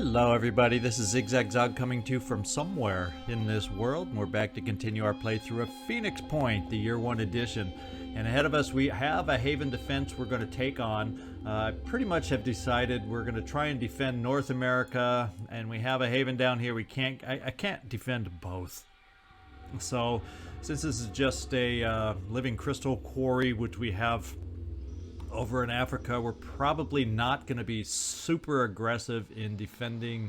Hello everybody, this is ZigZagZog coming to you from somewhere in this world, and we're back to continue our playthrough of Phoenix Point, the Year 1 edition. And ahead of us we have a Haven defense we're going to take on. I pretty much have decided we're going to try and defend North America, and we have a Haven down here. I can't defend both. So, since this is just a living crystal quarry, which we have over in Africa, we're probably not going to be super aggressive in defending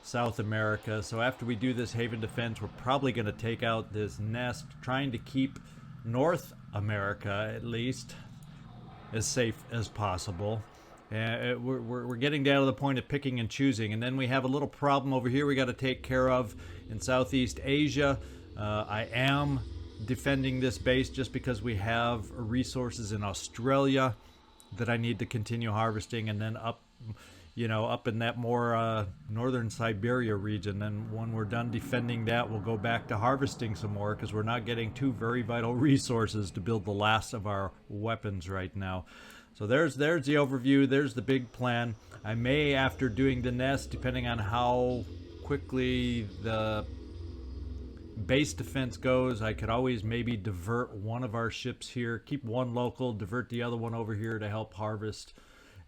South America. So after we do this Haven defense, we're probably going to take out this nest, trying to keep North America at least as safe as possible. We're getting down to the point of picking and choosing, and then we have a little problem over here we got to take care of in Southeast Asia. I am defending this base just because we have resources in Australia that I need to continue harvesting, and then up in that more northern Siberia region. Then when we're done defending that, we'll go back to harvesting some more because we're not getting two very vital resources to build the last of our weapons right now. So there's the overview, there's the big plan. I may, after doing the nest, depending on how quickly the base defense goes, I could always maybe divert one of our ships here, keep one local, divert the other one over here to help harvest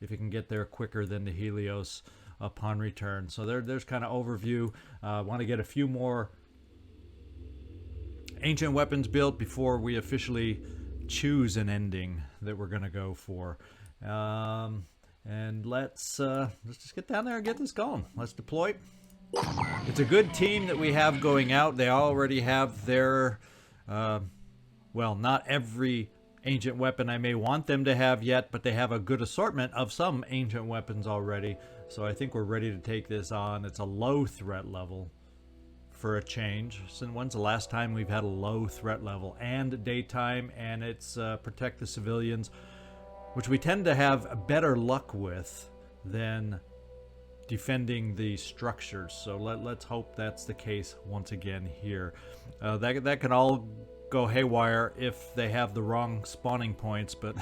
if it can get there quicker than the Helios upon return. So there's kind of overview. I want to get a few more ancient weapons built before we officially choose an ending that we're going to go for. And let's just get down there and get this going. Let's deploy. It's a good team that we have going out. They already have their, well, not every ancient weapon I may want them to have yet, but they have a good assortment of some ancient weapons already. So I think we're ready to take this on. It's a low threat level for a change. So when's the last time we've had a low threat level and daytime, and it's protect the civilians, which we tend to have better luck with than defending the structures. So let's hope that's the case once again here. That can all go haywire if they have the wrong spawning points, but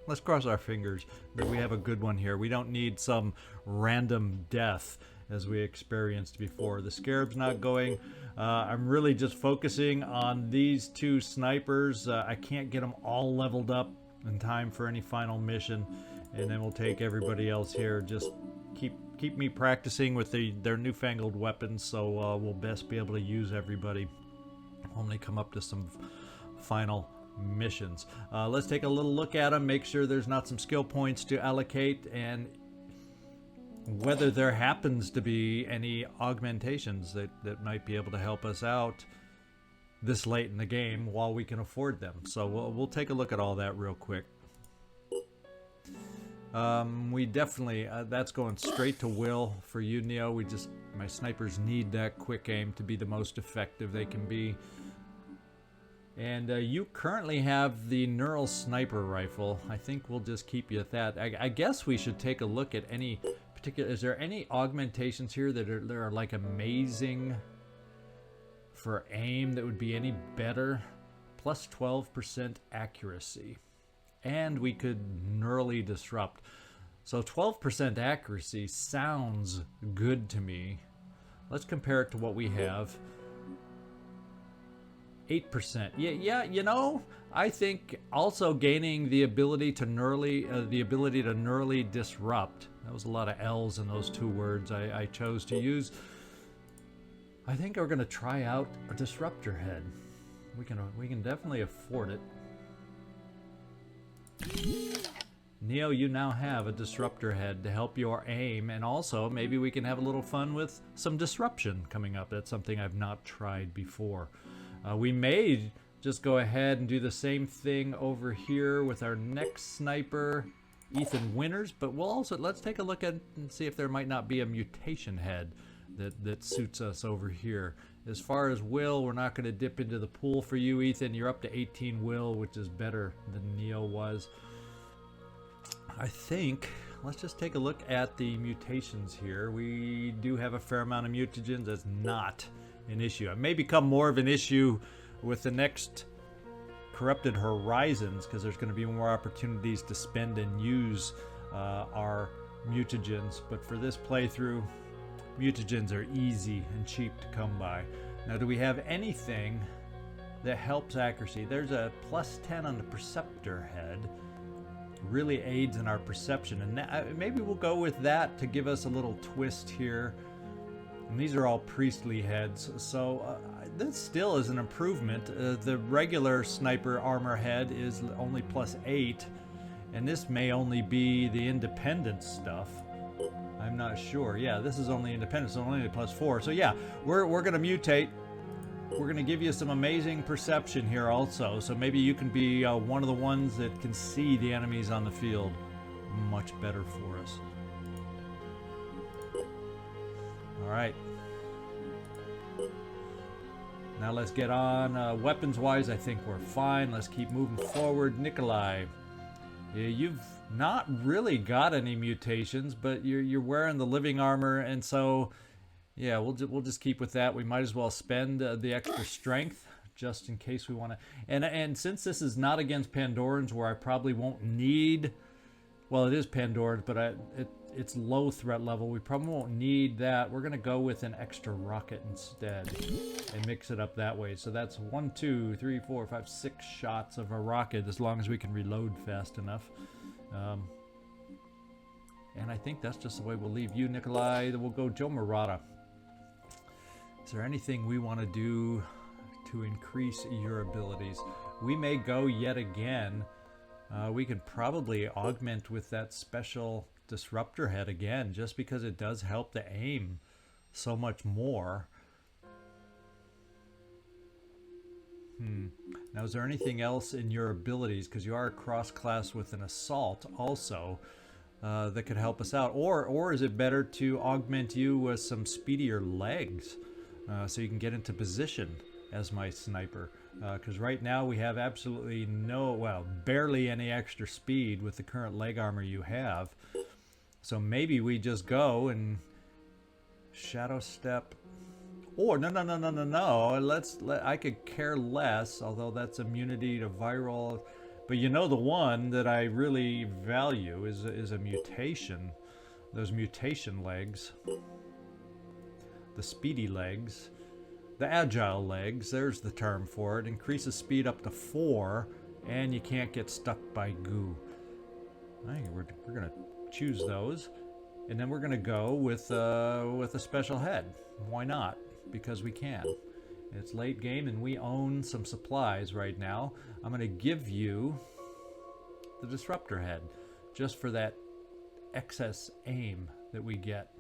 let's cross our fingers that we have a good one here. We don't need some random death as we experienced before. The Scarab's not going. I'm really just focusing on these two snipers. I can't get them all leveled up in time for any final mission, and then we'll take everybody else here. Just keep me practicing with their newfangled weapons, so we'll best be able to use everybody when they come up to some final missions. Let's take a little look at them, make sure there's not some skill points to allocate, and whether there happens to be any augmentations that might be able to help us out this late in the game while we can afford them. So we'll take a look at all that real quick. We definitely, that's going straight to Will for you, Neo. My snipers need that quick aim to be the most effective they can be. And you currently have the Neural Sniper Rifle. I think we'll just keep you at that. I guess we should take a look at any particular, is there any augmentations here that are like amazing for aim that would be any better? Plus 12% accuracy. And we could neurally disrupt. So 12% accuracy sounds good to me. Let's compare it to what we have. 8%. Yeah, I think also gaining the ability to neurally disrupt. That was a lot of L's in those two words I chose to use. I think we're going to try out a disruptor head. We can definitely afford it. Neo, you now have a disruptor head to help your aim, and also maybe we can have a little fun with some disruption coming up. That's something I've not tried before. We may just go ahead and do the same thing over here with our next sniper, Ethan Winters, but let's take a look at and see if there might not be a mutation head that suits us over here. As far as will, we're not going to dip into the pool for you, Ethan. You're up to 18 will, which is better than Neo was. I think, let's just take a look at the mutations here. We do have a fair amount of mutagens. That's not an issue. It may become more of an issue with the next Corrupted Horizons, because there's going to be more opportunities to spend and use our mutagens, but for this playthrough, mutagens are easy and cheap to come by. Now, do we have anything that helps accuracy? There's a +10 on the Perceptor head. Really aids in our perception, and maybe we'll go with that to give us a little twist here. And these are all priestly heads, so this still is an improvement. The regular sniper armor head is only +8, and this may only be the independent stuff. I'm not sure. Yeah, this is only independent, so only +4. So yeah, we're gonna mutate. We're gonna give you some amazing perception here also, so maybe you can be one of the ones that can see the enemies on the field much better for us. All right. Now let's get on. Weapons-wise, I think we're fine. Let's keep moving forward. Nikolai, you've not really got any mutations, but you're wearing the living armor, and so yeah, we'll just keep with that. We might as well spend the extra strength just in case we want to. And since this is not against Pandorans, where I probably won't need. Well, it is Pandorans, but it's low threat level. We probably won't need that. We're gonna go with an extra rocket instead and mix it up that way. So that's 1, 2, 3, 4, 5, 6 shots of a rocket, as long as we can reload fast enough. And I think that's just the way we'll leave you, Nikolai. We'll go Joe Murata. Is there anything we want to do to increase your abilities? We may go yet again. We can probably augment with that special disruptor head again, just because it does help the aim so much more. Now, is there anything else in your abilities, because you are cross-class with an assault also, that could help us out? Or is it better to augment you with some speedier legs, so you can get into position as my sniper? Because right now we have absolutely barely any extra speed with the current leg armor you have. So maybe we just go and shadow step. Or no. I could care less, although that's immunity to viral. But you know, the one that I really value is a mutation. Those mutation legs. The speedy legs. The agile legs, there's the term for it. Increases speed up to 4, and you can't get stuck by goo. I think we're gonna choose those, and then we're gonna go with a special head. Why not? Because we can. It's late game, and we own some supplies right now. I'm gonna give you the disruptor head, just for that excess aim that we get.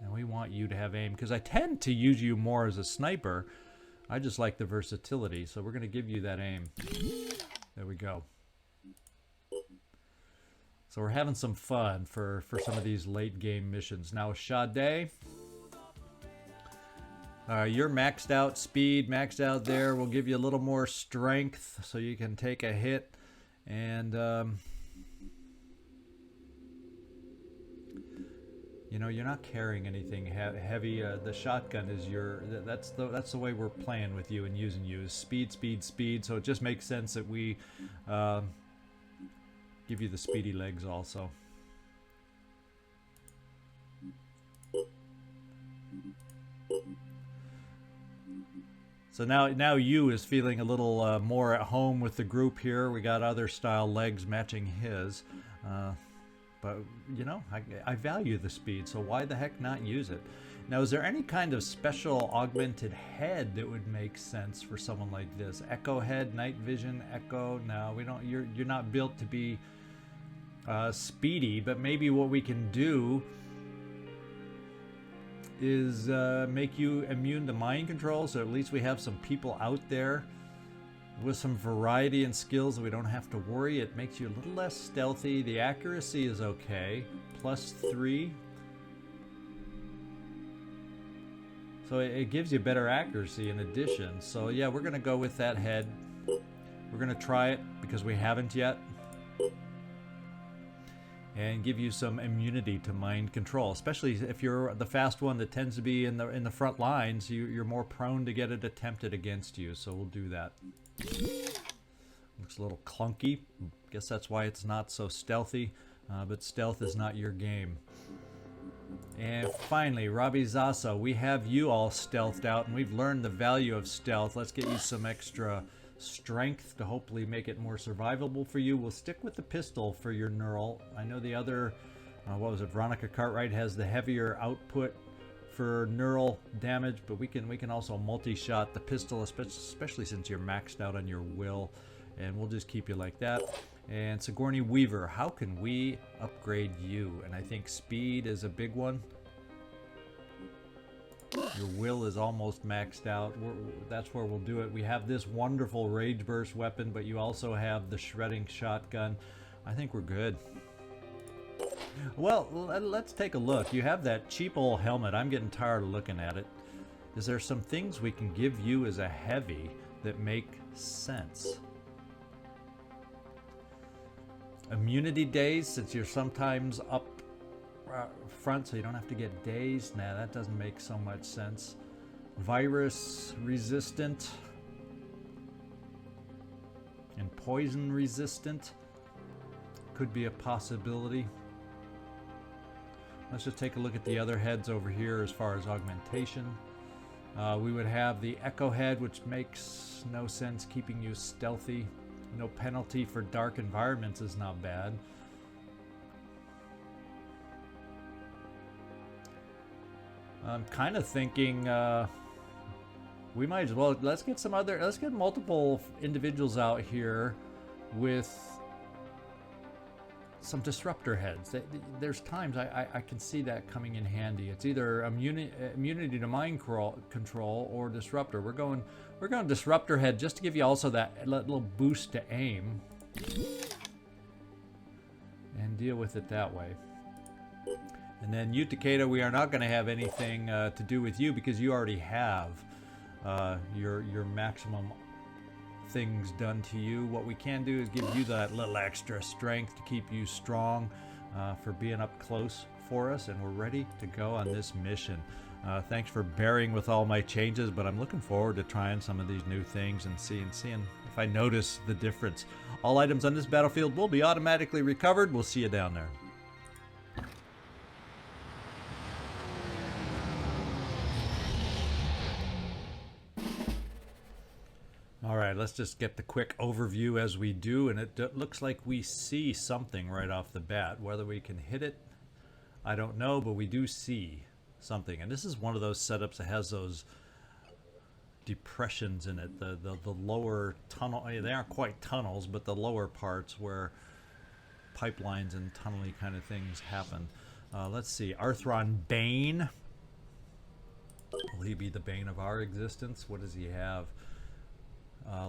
And we want you to have aim, because I tend to use you more as a sniper. I just like the versatility, so we're going to give you that aim. There we go. So we're having some fun for some of these late game missions. Now, Sade, you're maxed out speed, maxed out there. We'll give you a little more strength so you can take a hit. And you know, you're not carrying anything heavy. The shotgun is that's the way we're playing with you and using you, is speed, speed, speed. So it just makes sense that we give you the speedy legs also. So now you is feeling a little more at home with the group here. We got other style legs matching his. But, you know, I value the speed, so why the heck not use it? Now, is there any kind of special augmented head that would make sense for someone like this? Echo head, night vision, echo? No, we don't. You're not built to be speedy, but maybe what we can do is make you immune to mind control, so at least we have some people out there with some variety and skills that we don't have to worry. It makes you a little less stealthy. The accuracy is okay. +3. So it gives you better accuracy in addition. So yeah, we're going to go with that head. We're going to try it because we haven't yet. And give you some immunity to mind control. Especially if you're the fast one that tends to be in the front lines, you're more prone to get it attempted against you. So we'll do that. Looks a little clunky. Guess that's why it's not so stealthy. but stealth is not your game. And finally, Rabi Zasa, we have you all stealthed out, and we've learned the value of stealth. Let's get you some extra strength to hopefully make it more survivable for you. We'll stick with the pistol for your neural. I know the other, what was it, Veronica Cartwright has the heavier output for neural damage, but we can also multi-shot the pistol, especially since you're maxed out on your will, and we'll just keep you like that. And Sigourney Weaver, how can we upgrade you? And I think speed is a big one. Your will is almost maxed out. That's where we'll do it. We have this wonderful Rage Burst weapon, but you also have the shredding shotgun. I think we're good. Well, let's take a look. You have that cheap old helmet. I'm getting tired of looking at it. Is there some things we can give you as a heavy that make sense? Immunity days, since you're sometimes up front, so you don't have to get dazed. Nah, that doesn't make so much sense. Virus resistant and poison resistant could be a possibility. Let's just take a look at the other heads over here as far as augmentation. We would have the Echo Head, which makes no sense, keeping you stealthy. No penalty for dark environments is not bad. I'm kind of thinking we might as well, let's get multiple individuals out here with some disruptor heads. There's times I can see that coming in handy. It's either immunity to mind control or disruptor. We're going disruptor head just to give you also that little boost to aim and deal with it that way. And then you, Takeda, we are not going to have anything to do with you because you already have your maximum things done to you. What we can do is give you that little extra strength to keep you strong for being up close for us, and we're ready to go on this mission. Thanks for bearing with all my changes, but I'm looking forward to trying some of these new things and seeing if I notice the difference. All items on this battlefield will be automatically recovered. We'll see you down there. All right, let's just get the quick overview as we do, and it looks like we see something right off the bat. Whether we can hit it, I don't know, but we do see something. And this is one of those setups that has those depressions in it, the lower tunnel. They aren't quite tunnels, but the lower parts where pipelines and tunnely kind of things happen. Let's see, Arthron Bane. Will he be the bane of our existence? What does he have?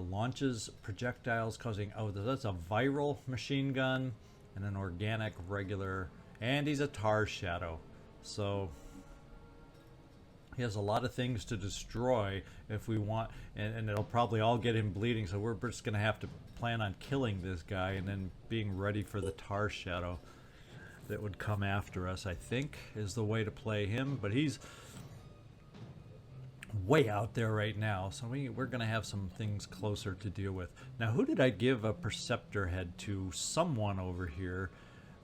Launches projectiles causing, oh, that's a viral machine gun and an organic regular, and he's a tar shadow. So he has a lot of things to destroy if we want, and it'll probably all get him bleeding, so we're just going to have to plan on killing this guy and then being ready for the tar shadow that would come after us, I think, is the way to play him. But he's way out there right now, so we're going to have some things closer to deal with. Now, who did I give a Perceptor head to? Someone over here.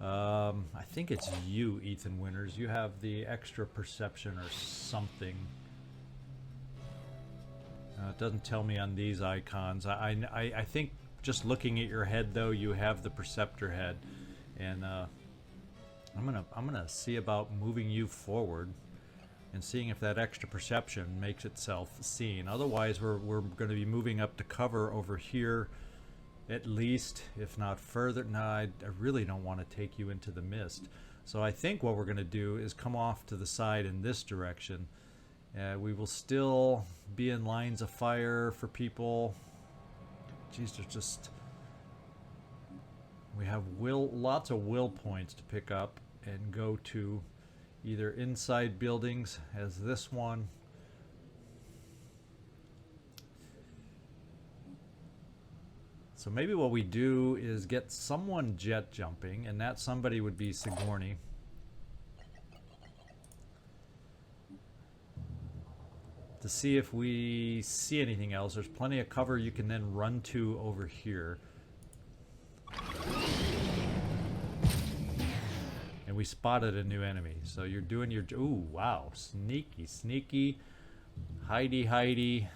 I think it's you, Ethan Winters. You have the extra perception or something. It doesn't tell me on these icons. I think just looking at your head, though, you have the Perceptor head, and I'm gonna see about moving you forward and seeing if that extra perception makes itself seen. Otherwise, we're going to be moving up to cover over here, at least, if not further. No, I really don't want to take you into the mist. So I think what we're going to do is come off to the side in this direction. We will still be in lines of fire for people. Jeez, there's just... we have lots of will points to pick up and go to either inside buildings as this one. So maybe what we do is get someone jet jumping, and that somebody would be Sigourney. To see if we see anything else. There's plenty of cover you can then run to over here. and we spotted a new enemy. So you're doing your... Ooh, wow. Sneaky, sneaky. Hidey.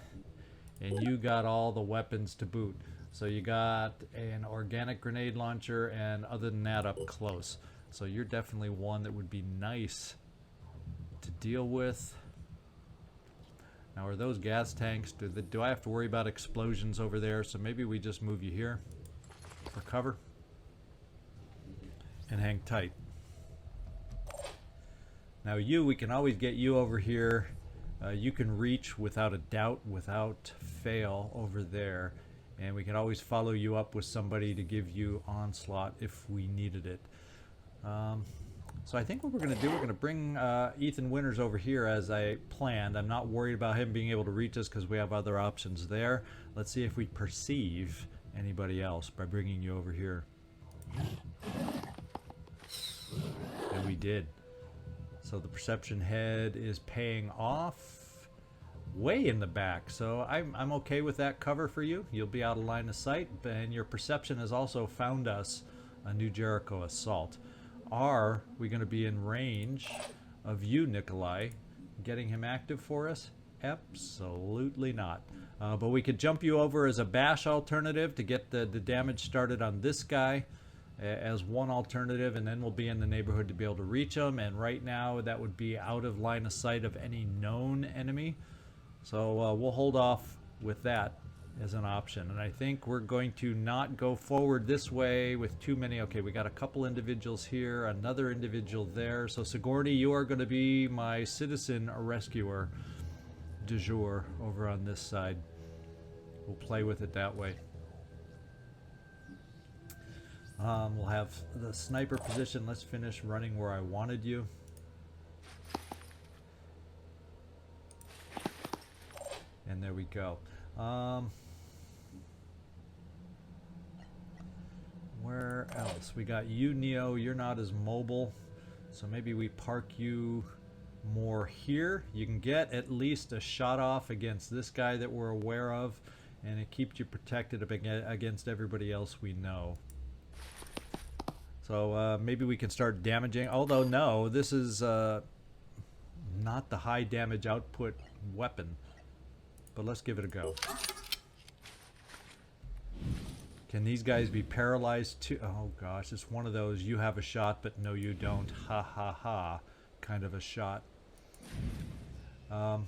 And you got all the weapons to boot. So you got an organic grenade launcher, and other than that, up close. So you're definitely one that would be nice to deal with. Now, are those gas tanks? Do I have to worry about explosions over there? So maybe we just move you here for cover and hang tight. Now we can always get you over here. You can reach without a doubt, without fail over there. And we can always follow you up with somebody to give you onslaught if we needed it. So I think what we're going to do, we're going to bring Ethan Winters over here as I planned. I'm not worried about him being able to reach us because we have other options there. Let's see if we perceive anybody else by bringing you over here. And we did. So the perception head is paying off way in the back. So I'm okay with that cover for you. You'll be out of line of sight, and your perception has also found us a new Jericho assault. Are we going to be in range of you, Nikolai, getting him active for us? Absolutely not. But we could jump you over as a bash alternative to get the damage started on this guy as one alternative, and then we'll be in the neighborhood to be able to reach him. And right now that would be out of line of sight of any known enemy. So we'll hold off with that as an option. And I think we're going to not go forward this way with too many. Okay, we got a couple individuals here, another individual there. So Sigourney, you are going to be my citizen rescuer du jour over on this side. We'll play with it that way. We'll have the sniper position. Let's finish running where I wanted you. And there we go. Where else? We got you, Neo. You're not as mobile, so maybe we park you more here. You can get at least a shot off against this guy that we're aware of, and it keeps you protected against everybody else we know. So maybe we can start damaging. Although no, this is not the high damage output weapon, but let's give it a go. Can these guys be paralyzed too? Oh gosh, it's one of those you have a shot but no you don't, ha ha ha kind of a shot. So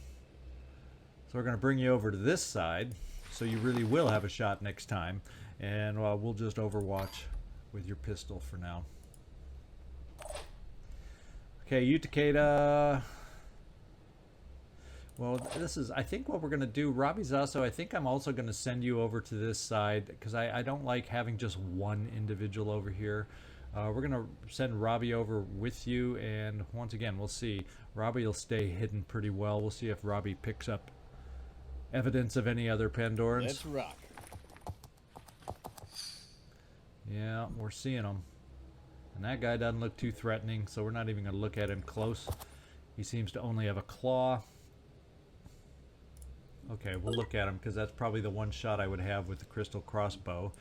we're going to bring you over to this side so you really will have a shot next time, and we'll just overwatch with your pistol for now. Okay, Utakeda. Well, this is, I think, what we're going to do. Robbie Zasso, I think I'm also going to send you over to this side because I don't like having just one individual over here. We're going to send Robbie over with you, and once again, we'll see. Robbie will stay hidden pretty well. We'll see if Robbie picks up evidence of any other Pandorans. Let's rock. Yeah, we're seeing him. And that guy doesn't look too threatening, so we're not even going to look at him close. He seems to only have a claw. Okay, we'll look at him because that's probably the one shot I would have with the crystal crossbow.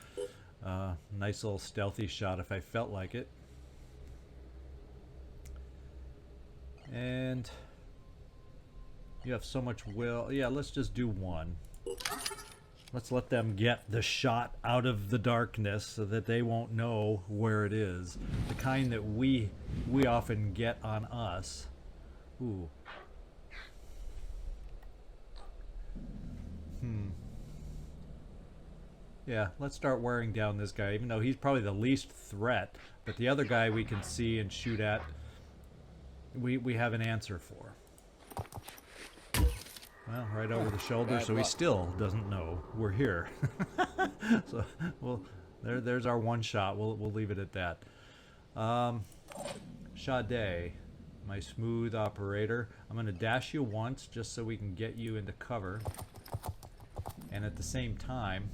Nice little stealthy shot if I felt like it. And you have so much will. Yeah, let's just do one. Let's let them get the shot out of the darkness so that they won't know where it is. The kind that we often get on us. Ooh. Yeah, let's start wearing down this guy, even though he's probably the least threat. But the other guy we can see and shoot at, we have an answer for. Well, right over the shoulder, so he still doesn't know we're here. So, well, there's our one shot. We'll leave it at that. Sade, my smooth operator. I'm going to dash you once just so we can get you into cover. And at the same time,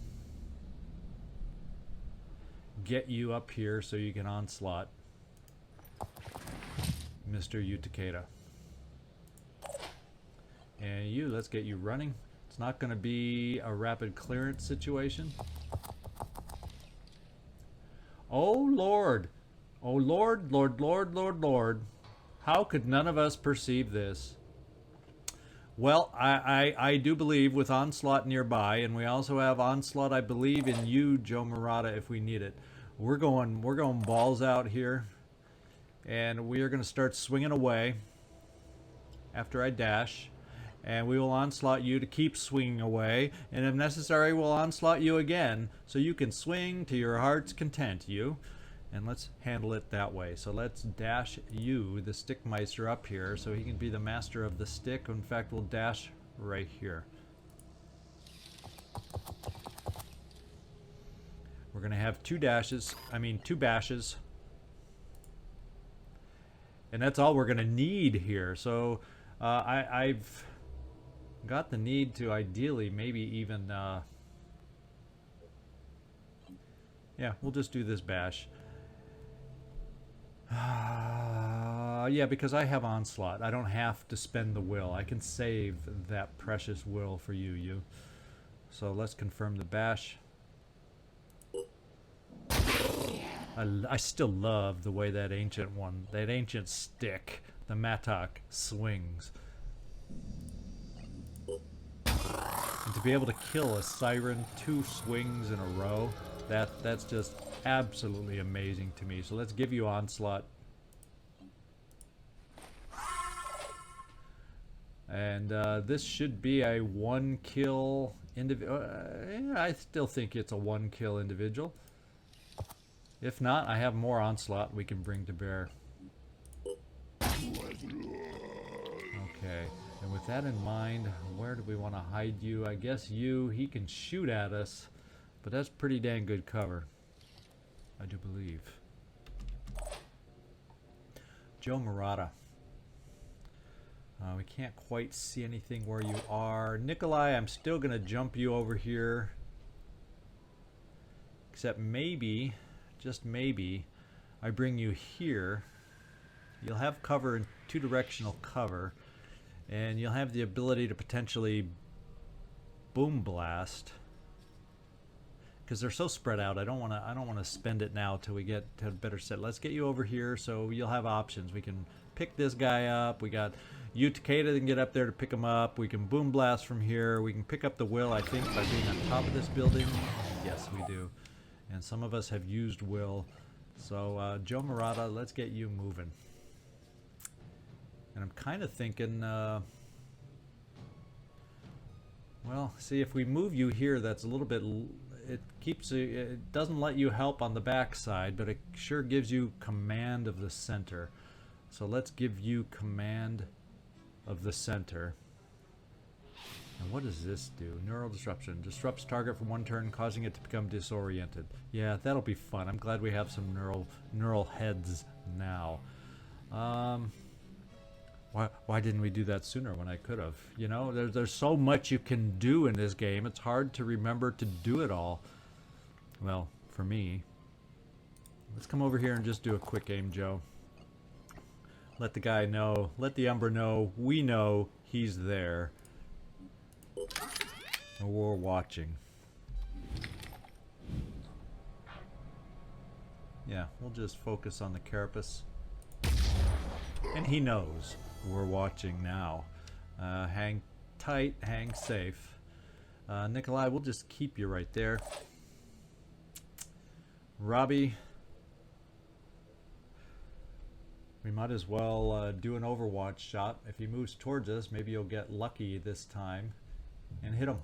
get you up here so you can onslaught Mr. Utakeda. And you, let's get you running. It's not going to be a rapid clearance situation. Oh Lord! Oh Lord, Lord, Lord, Lord, Lord. How could none of us perceive this? Well, I do believe with Onslaught nearby, and we also have Onslaught, I believe, in you, Joe Murata, if we need it. We're going balls out here, and we are going to start swinging away after I dash, and we will onslaught you to keep swinging away, and if necessary, we'll onslaught you again, so you can swing to your heart's content, you. And let's handle it that way. So let's dash you, the Stickmeister, up here so he can be the master of the stick. In fact, we'll dash right here. We're going to have two bashes. And that's all we're going to need here. So I've got the need to ideally maybe even... yeah, we'll just do this bash. Yeah, because I have Onslaught. I don't have to spend the will. I can save that precious will for you. So let's confirm the bash. I still love the way that ancient stick, the Mattock, swings. And to be able to kill a Siren 2 swings in a row, that's just absolutely amazing to me. So let's give you Onslaught. And this should be a 1-kill individual. Yeah, I still think it's a 1-kill individual. If not, I have more Onslaught we can bring to bear. Okay, and with that in mind, where do we want to hide you? I guess he can shoot at us, but that's pretty dang good cover, I do believe. Joe Murata. We can't quite see anything where you are. Nikolai, I'm still going to jump you over here. Except maybe, just maybe, I bring you here. You'll have cover in 2-directional cover. And you'll have the ability to potentially boom blast. Because they're so spread out, I don't want to spend it now till we get to a better set. Let's get you over here so you'll have options. We can pick this guy up. We got you, Takeda, that can get up there to pick him up. We can boom blast from here. We can pick up the will, I think, by being on top of this building. Yes, we do. And some of us have used will. So, Joe Murata, let's get you moving. And I'm kind of thinking, well, see, if we move you here, that's a little bit... It doesn't let you help on the back side, but it sure gives you command of the center. So let's give you command of the center. And what does this do? Neural disruption. Disrupts target for 1 turn, causing it to become disoriented. Yeah, that'll be fun. I'm glad we have some neural heads now. Why didn't we do that sooner when I could have? You know, there's so much you can do in this game. It's hard to remember to do it all. Well, for me. Let's come over here and just do a quick aim, Joe. Let the guy know. Let the Umbra know. We know he's there. And we're watching. Yeah, we'll just focus on the carapace. And he knows we're watching now. Hang tight, hang safe. Nikolai, we'll just keep you right there. Robbie, we might as well do an Overwatch shot. If he moves towards us, maybe you'll get lucky this time and hit him.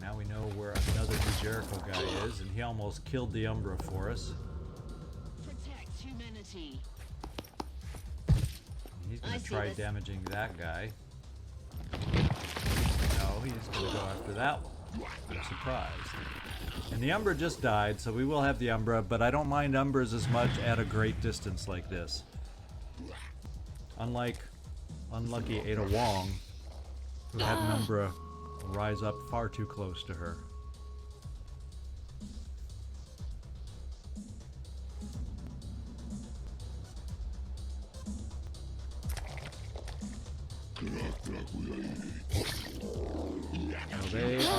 Now we know where another Jericho guy is, and he almost killed the Umbra for us. Protect humanity. He's going to try damaging that guy. No, he's going to go after that one. I'm surprised. And the Umbra just died, so we will have the Umbra, but I don't mind Umbras as much at a great distance like this. Unlike unlucky Ada Wong, who had an Umbra rise up far too close to her.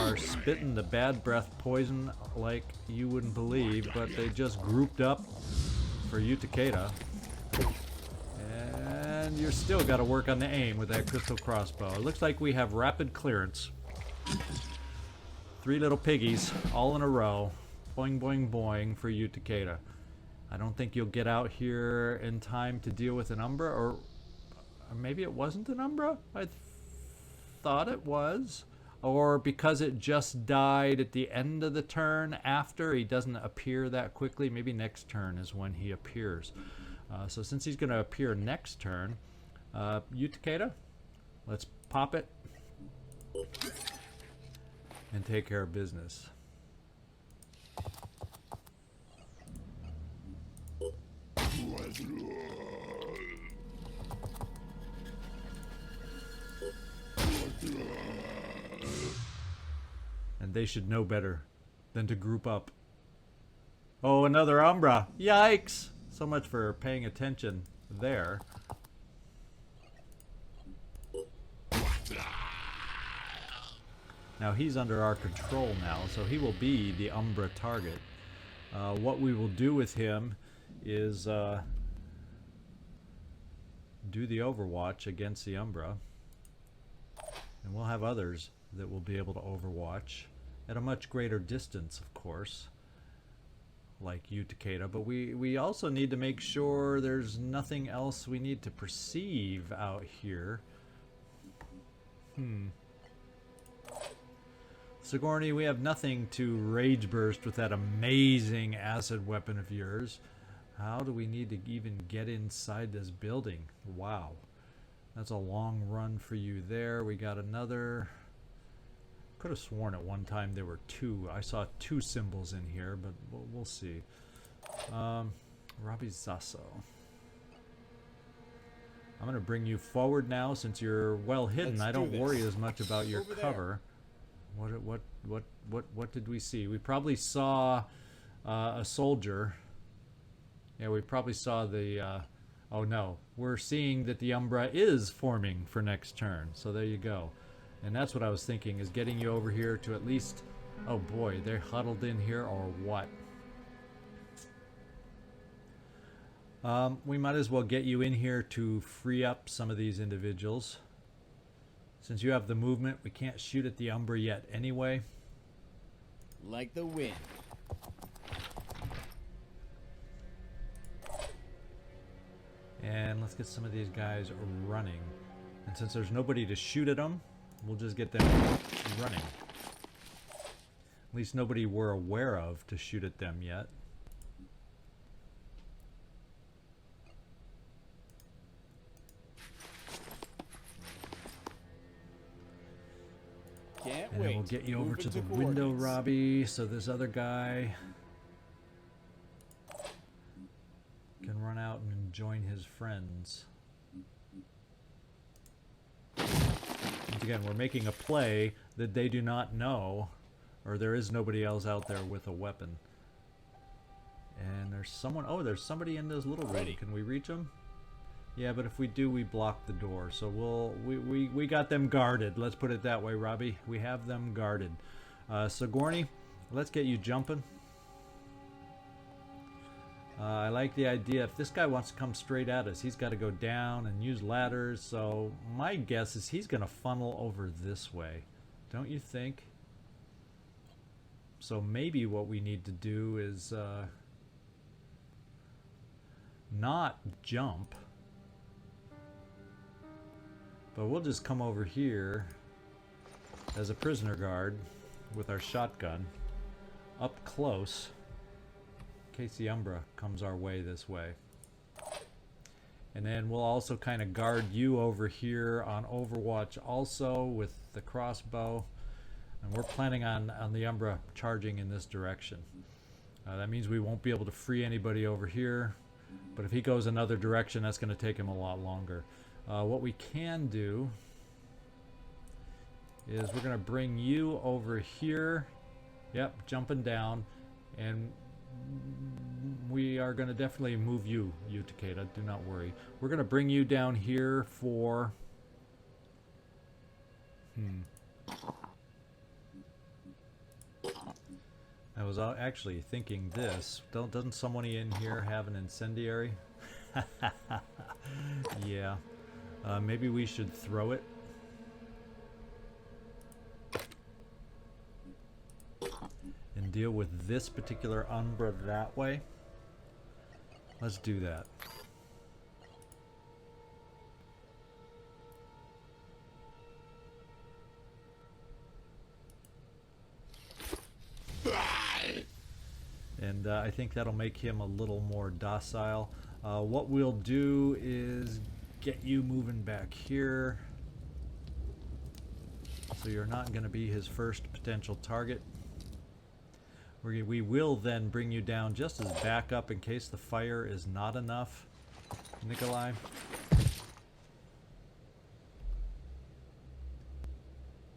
are spitting the bad breath poison like you wouldn't believe, but they just grouped up for you, Takeda. And you're still got to work on the aim with that crystal crossbow. It looks like we have rapid clearance. 3 little piggies all in a row. Boing, boing, boing for you, Takeda. I don't think you'll get out here in time to deal with an Umbra, or maybe it wasn't an Umbra? I thought it was. Or because it just died at the end of the turn after, he doesn't appear that quickly. Maybe next turn is when he appears. So since he's going to appear next turn, you, Takeda, let's pop it and take care of business. And they should know better than to group up. Oh, another Umbra. Yikes! So much for paying attention there. Now he's under our control now, so he will be the Umbra target. What we will do with him is do the Overwatch against the Umbra. And we'll have others that will be able to Overwatch at a much greater distance, of course, like you, Takeda. But we also need to make sure there's nothing else we need to perceive out here. Sigourney, we have nothing to rage burst with that amazing acid weapon of yours. How do we need to even get inside this building? Wow. That's a long run for you there. We got another. Could have sworn at one time there were 2. I saw 2 symbols in here, but we'll see. Robbie Zasso. I'm going to bring you forward now since you're well hidden. I don't worry as much about your cover. What did we see? We probably saw a soldier. Yeah, we probably saw the. Oh no, we're seeing that the Umbra is forming for next turn. So there you go. And that's what I was thinking, is getting you over here to at least... Oh boy, they're huddled in here or what? We might as well get you in here to free up some of these individuals. Since you have the movement, we can't shoot at the Umbra yet anyway. Like the wind. And let's get some of these guys running. And since there's nobody to shoot at them, we'll just get them running. At least nobody we're aware of to shoot at them yet. Can't And wait. then we'll get you over Moving to the coordinates. window, Robbie, so this other guy can run out and join his friends. Once again, we're making a play that they do not know, or there is nobody else out there with a weapon. And there's someone... Oh, there's somebody in this little room. Can we reach them? Yeah, but if we do, we block the door. So we got them guarded. Let's put it that way, Robbie. We have them guarded. Sigourney, let's get you jumping. I like the idea. If this guy wants to come straight at us, he's got to go down and use ladders. So my guess is he's going to funnel over this way. Don't you think? So maybe what we need to do is not jump. But we'll just come over here as a prisoner guard with our shotgun up close. In case the Umbra comes our way this way. And then we'll also kind of guard you over here on Overwatch also with the crossbow. And we're planning on the Umbra charging in this direction. That means we won't be able to free anybody over here. But if he goes another direction, that's going to take him a lot longer. What we can do is we're going to bring you over here. Yep, jumping down. And we are going to definitely move you, Takeda. Do not worry. We're going to bring you down here for... I was actually thinking this. Doesn't someone in here have an incendiary? Yeah. Maybe we should throw it. And deal with this particular Umbra that way. Let's do that. And I think that'll make him a little more docile. What we'll do is get you moving back here. So you're not going to be his first potential target. We will then bring you down just as backup in case the fire is not enough, Nikolai.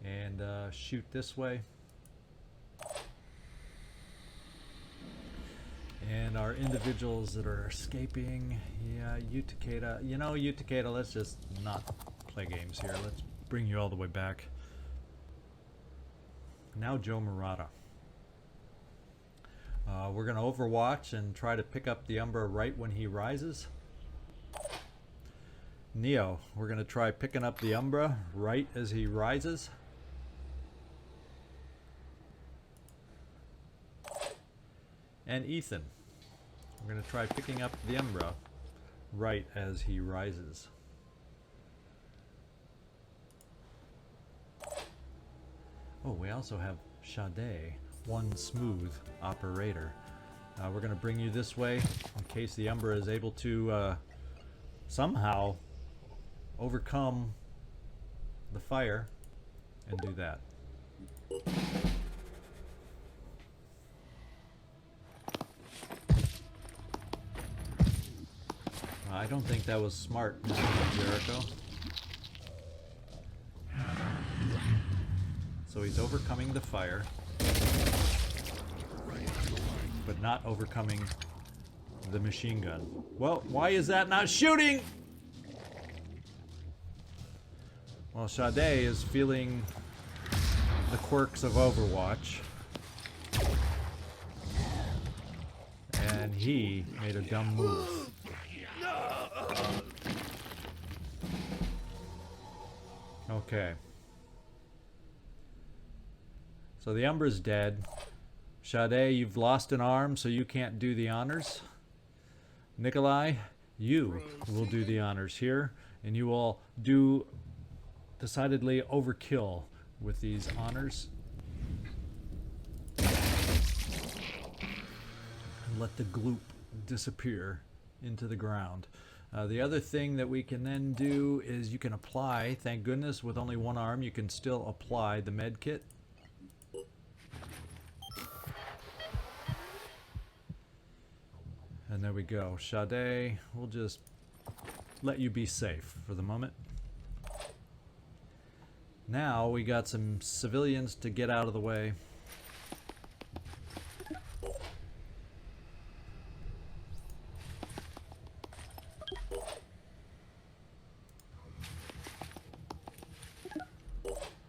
And shoot this way. And our individuals that are escaping, yeah, Utakeda. You know, Utakeda, let's just not play games here. Let's bring you all the way back. Now Joe Murata. We're going to overwatch and try to pick up the Umbra right when he rises. Neo, we're going to try picking up the Umbra right as he rises. And Ethan, we're going to try picking up the Umbra right as he rises. Oh, we also have Sade, one smooth operator. We're going to bring you this way in case the Umbra is able to somehow overcome the fire and do that. I don't think that was smart, Jericho. So he's overcoming the fire, but not overcoming the machine gun. Well, why is that not shooting? Well, Sade is feeling the quirks of Overwatch. And he made a dumb move. Okay. So the Umbra's dead. Sade, you've lost an arm, so you can't do the honors. Nikolai, you will do the honors here, and you will do decidedly overkill with these honors. And let the gloop disappear into the ground. The other thing that we can then do is you can apply, thank goodness with only one arm, you can still apply the med kit. And there we go. Sade, we'll just let you be safe for the moment. Now we got some civilians to get out of the way.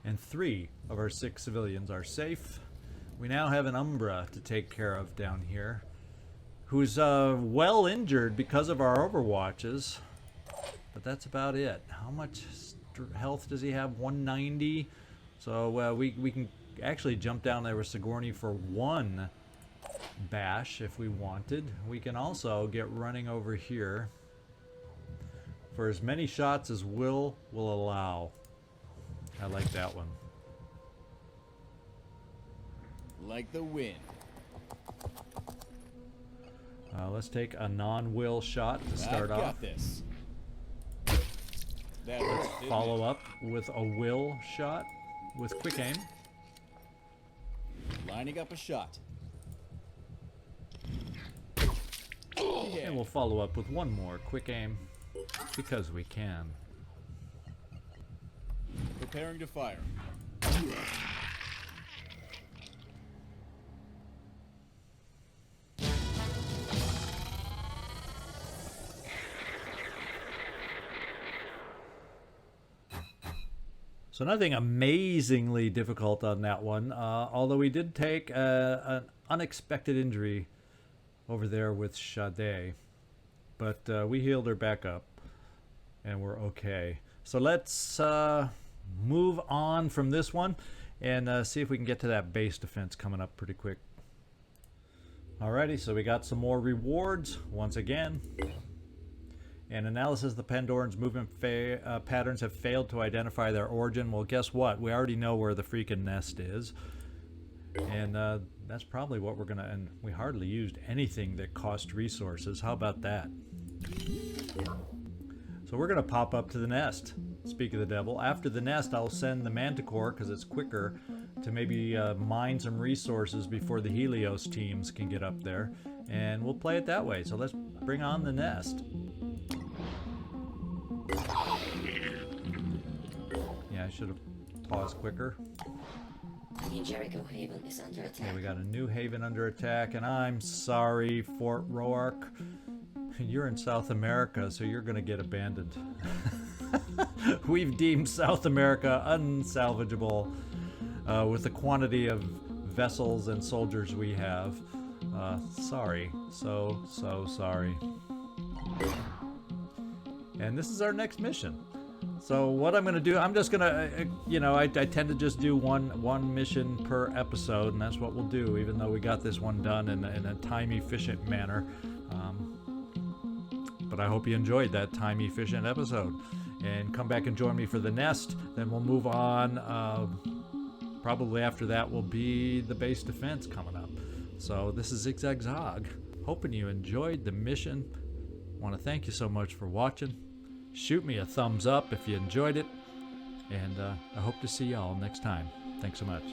And 3 of our 6 civilians are safe. We now have an Umbra to take care of down here, who's well injured because of our overwatches, but that's about it. How much health does he have? 190. So we can actually jump down there with Sigourney for 1 bash if we wanted. We can also get running over here for as many shots as will allow. I like that one. Like the wind. Let's take a non-will shot to start off. Got this. That hurts, didn't Follow up with a will shot with quick aim. Lining up a shot. And we'll follow up with one more quick aim because we can. Preparing to fire. So nothing amazingly difficult on that one, although we did take an unexpected injury over there with Sade. But we healed her back up, and we're okay. So let's move on from this one and see if we can get to that base defense coming up pretty quick. Alrighty, so we got some more rewards once again. And analysis of the Pandorans' movement patterns have failed to identify their origin. Well, guess what? We already know where the freaking nest is. And that's probably what we're going to... And we hardly used anything that cost resources. How about that? So we're going to pop up to the nest. Speak of the devil. After the nest, I'll send the Manticore, because it's quicker, to maybe mine some resources before the Helios teams can get up there. And we'll play it that way. So let's bring on the nest. Yeah, I should have paused quicker. New Jericho Haven is under attack. Okay, we got a new haven under attack, and I'm sorry, Fort Roark. You're in South America, so you're going to get abandoned. We've deemed South America unsalvageable with the quantity of vessels and soldiers we have. Sorry. So sorry. And this is our next mission. So what I'm going to do, I'm just going to, you know, I tend to just do one mission per episode, and that's what we'll do, even though we got this one done in a time-efficient manner. But I hope you enjoyed that time-efficient episode. And come back and join me for the nest. Then we'll move on. Probably after that will be the base defense coming up. So this is ZigZagZog. Hoping you enjoyed the mission. Want to thank you so much for watching. Shoot me a thumbs up if you enjoyed it. And I hope to see y'all next time. Thanks so much.